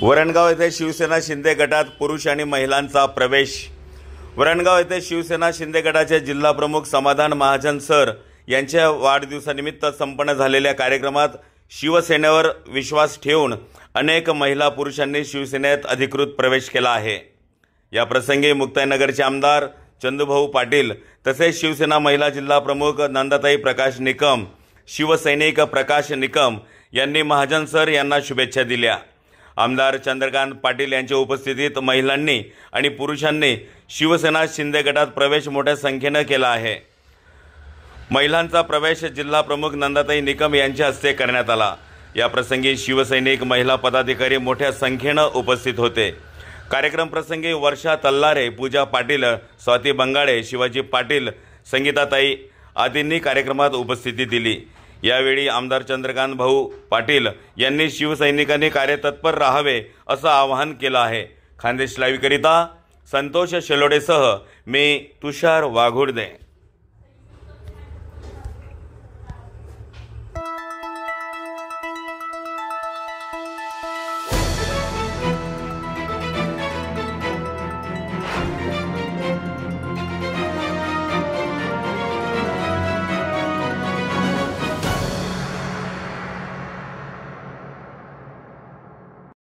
वरणगाव येथे शिवसेना शिंदे गटात पुरुष आणि महिलांचा प्रवेश। वरणगाव येथे शिवसेना शिंदे गटाचे जिल्हा प्रमुख समाधान महाजन सर यांच्या वाढदिवसानिमित्त संपन्न झालेल्या कार्यक्रमात शिवसेनेवर विश्वास ठेवून अनेक महिला पुरुषांनी शिवसेनेत अधिकृत प्रवेश केला आहे। या प्रसंगी मुक्ताईनगरचे आमदार चंदूभाऊ पाटील तसेच शिवसेना महिला जिल्हा प्रमुख नंदाताई प्रकाश निकम, शिवसैनिक प्रकाश निकम यांनी महाजन सर यांना शुभेच्छा दिल्या। आमदार चंद्रकांत पाटील यांच्या उपस्थितीत महिलांनी आणि पुरुषांनी शिवसेना शिंदे गटात प्रवेश मोठ्या संख्येने केला आहे। महिलांचा प्रवेश जिल्हा प्रमुख नंदाताई निकम यांच्या हस्ते करण्यात आला। या प्रसंगी शिवसैनिक महिला पदाधिकारी मोठ्या संख्येने उपस्थित होते। कार्यक्रम प्रसंगी वर्षा तल्लारे, पूजा पाटील, स्वाती बंगाळे, शिवाजी पाटील, संगीताताई आदींनी कार्यक्रमात उपस्थिती दिली। यावेळी आमदार चंद्रकांत भाऊ पाटील यांनी शिवसैनिकांनी कार्यतत्पर राहावे असं आवाहन केलं आहे। खानदेश लाईव्ह करिता संतोष शेलोडेसह मी तुषार वाघुर्दे।